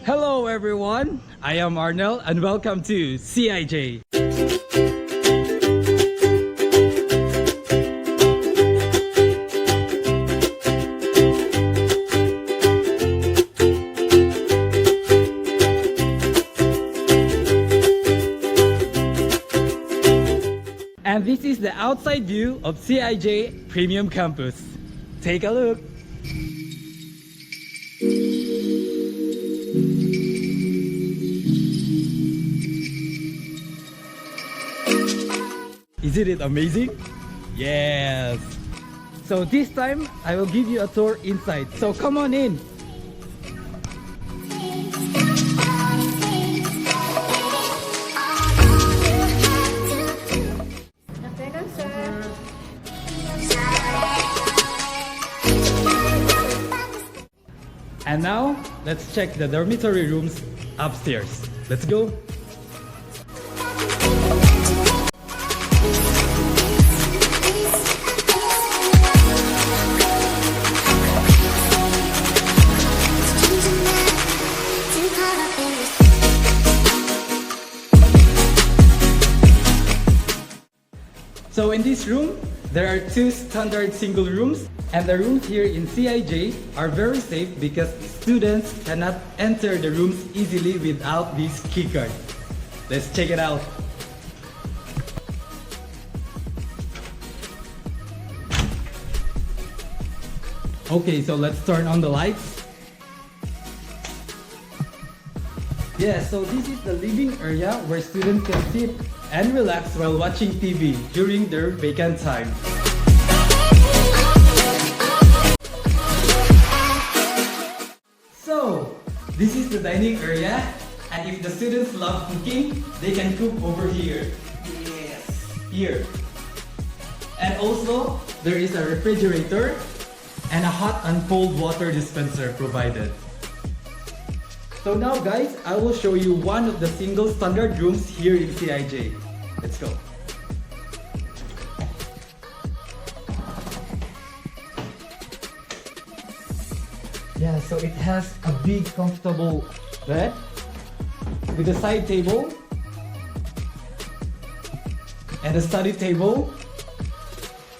Hello everyone, I am Arnel and welcome to CIJ. And this is the outside view of CIJ Premium Campus. Take a look. Isn't it amazing? Yes! So this time, I will give you a tour inside. So come on in! And now, let's check the dormitory rooms upstairs. Let's go! So in this room, there are two standard single rooms, and the rooms here in CIJ are very safe because students cannot enter the rooms easily without this keycard. Let's check it out. Okay, so let's turn on the lights. Yeah, so this is the living area where students can sit and relax while watching TV during their vacant time. So, this is the dining area, and if the students love cooking, they can cook over here. Yes, here. And also, there is a refrigerator and a hot and cold water dispenser provided. So now guys, I will show you one of the single standard rooms here in CIJ. Let's go. Yeah, so it has a big comfortable bed with a side table and a study table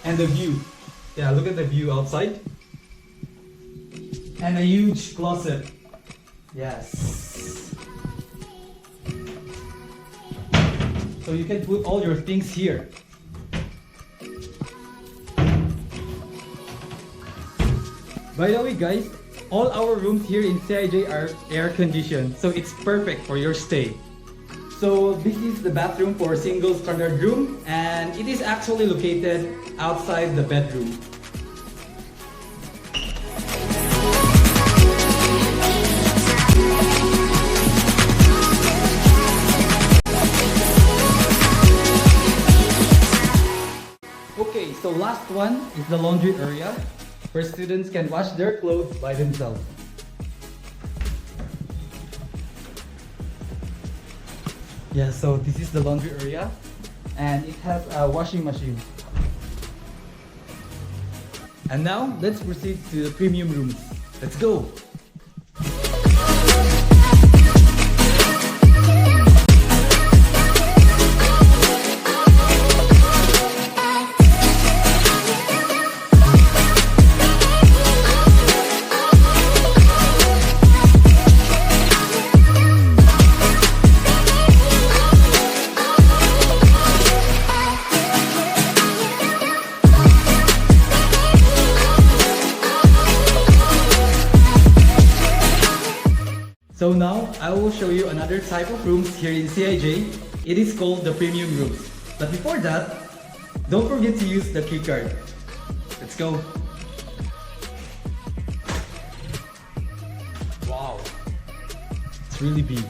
and the view. Yeah, look at the view outside. And a huge closet. Yes. So you can put all your things here. By the way guys, all our rooms here in CIJ are air conditioned, so it's perfect for your stay. So this is the bathroom for a single standard room, and it is actually located outside the bedroom. Okay, so last one is the laundry area, where students can wash their clothes by themselves. Yeah, so this is the laundry area, and it has a washing machine. And now, let's proceed to the premium rooms. Let's go! So now, I will show you another type of rooms here in CIJ. It is called the premium rooms. But before that, don't forget to use the keycard. Let's go. Wow, it's really big.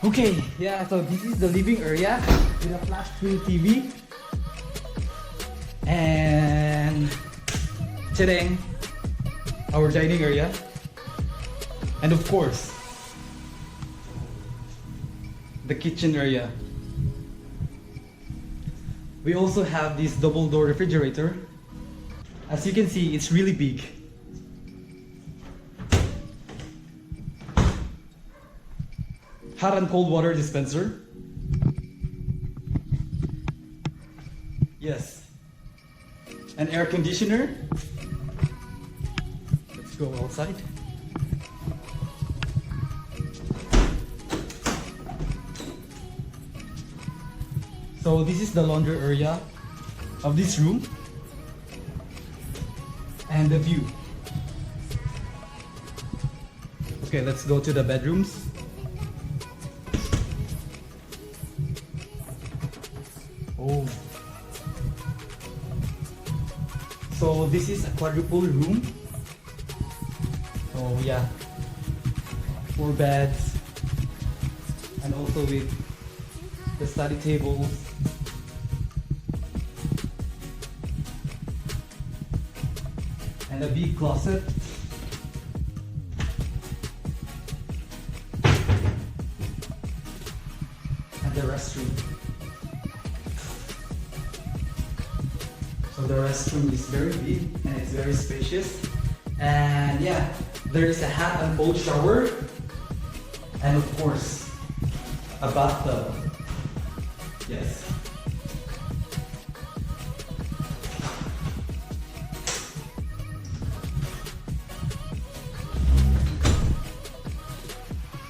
Okay, yeah, so this is the living area with a flat screen TV. And today, our dining area. And of course, the kitchen area. We also have this double door refrigerator. As you can see, it's really big. hot and cold water dispenser. Yes. An air conditioner. Let's go outside. So this is the laundry area of this room and the view. Okay, let's go to the bedrooms. Oh. So this is a quadruple room. Oh yeah. 4 beds. And also with the study tables. And a big closet. And the restroom. So the restroom is very big and it's very spacious. And yeah, there is a hot and cold shower. And of course, a bathtub. Yes.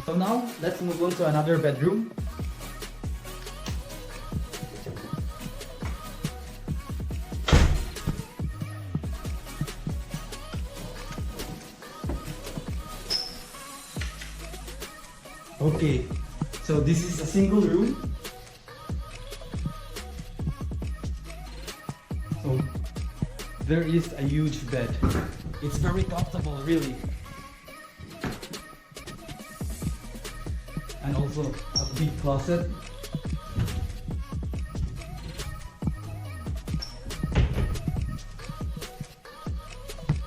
So now, let's move on to another bedroom. Okay, so this is a single room. So there is a huge bed. It's very comfortable, really. And also a big closet.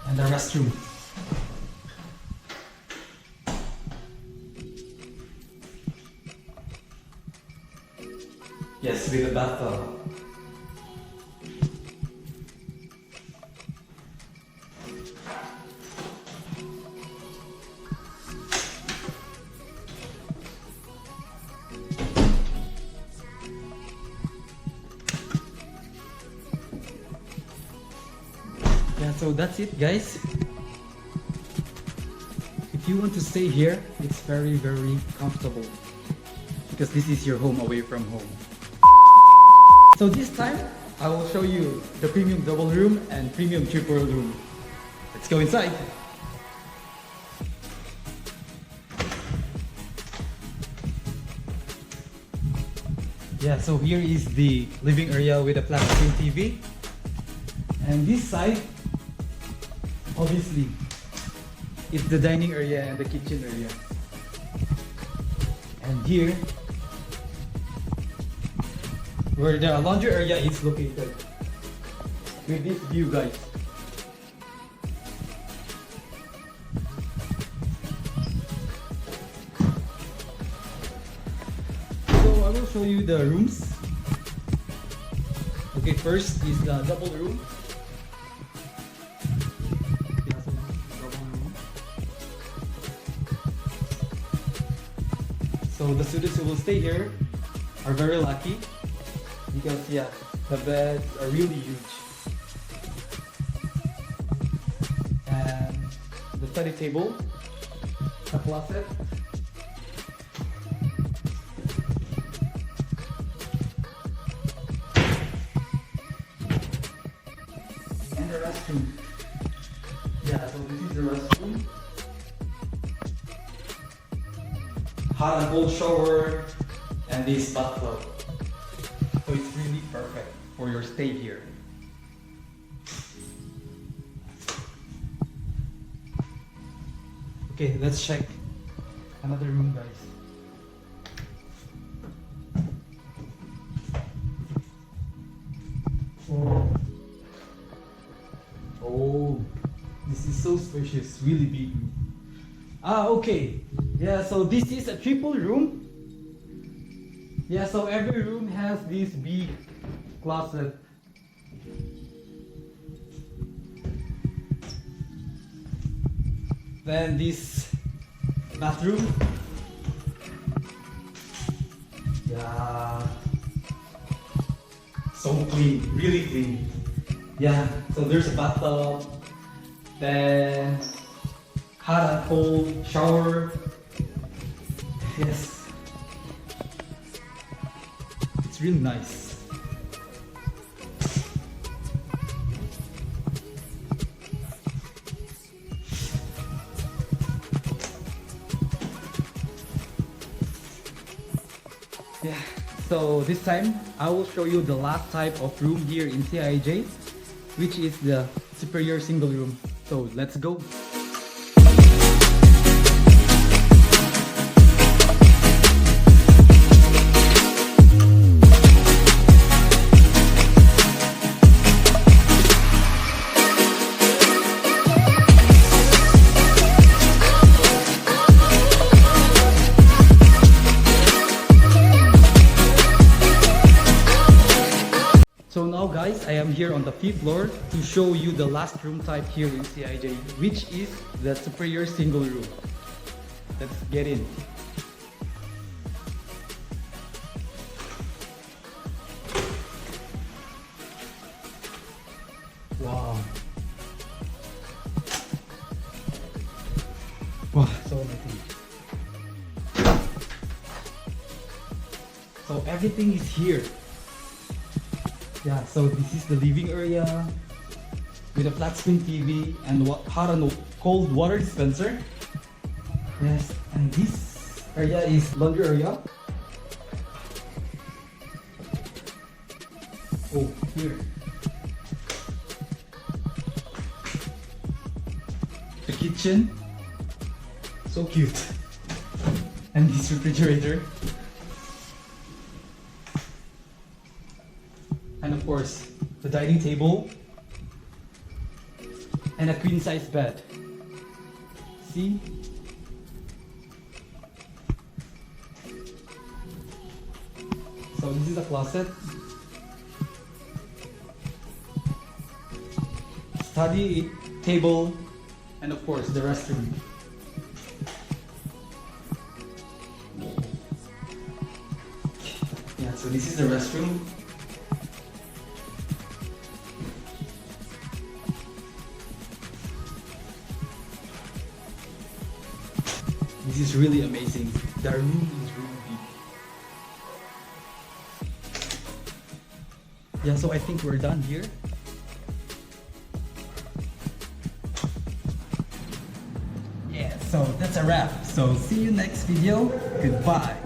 And the restroom. Yes, with a bathtub. Yeah, so that's it, guys. If you want to stay here, it's very, very comfortable because this is your home away from home. So this time, I will show you the premium double room and premium triple room. Let's go inside. Yeah, so here is the living area with a flat screen TV. And this side, obviously, it's the dining area and the kitchen area. And here, where the laundry area is located. With this view, guys. So I will show you the rooms. Okay, first is the double room. Yeah, so this is the double room. So the students who will stay here are very lucky. Because yeah, the beds are really huge. And the study table, a closet, and the restroom. Yeah, so this is the restroom. Hot and cold shower, and this bathtub. So it's really perfect for your stay here. Okay, let's check another room, guys. Oh, this is so spacious, really big. Okay. Yeah, so this is a triple room. Yeah, so every room has this big closet. Then this bathroom. Yeah. So clean, really clean. Yeah, so there's a bathtub, then hot and cold shower. Yes. It's really nice. Yeah, so this time I will show you the last type of room here in CIJ, which is the superior single room. So let's go. So now guys, I am here on the 5th floor to show you the last room type here in CIJ, which is the superior single room. Let's get in. Wow. Wow, so amazing. So everything is here. Yeah, so this is the living area with a flat screen TV and hot and cold water dispenser. Yes, and this area is laundry area. Oh, here. The kitchen. So cute. And this refrigerator. And of course, the dining table and a queen size bed. See? So this is a closet. Study table and of course the restroom. Yeah, so this is the restroom. This is really amazing. The room is really big. Yeah, so I think we're done here. Yeah, so that's a wrap. So see you next video. Goodbye.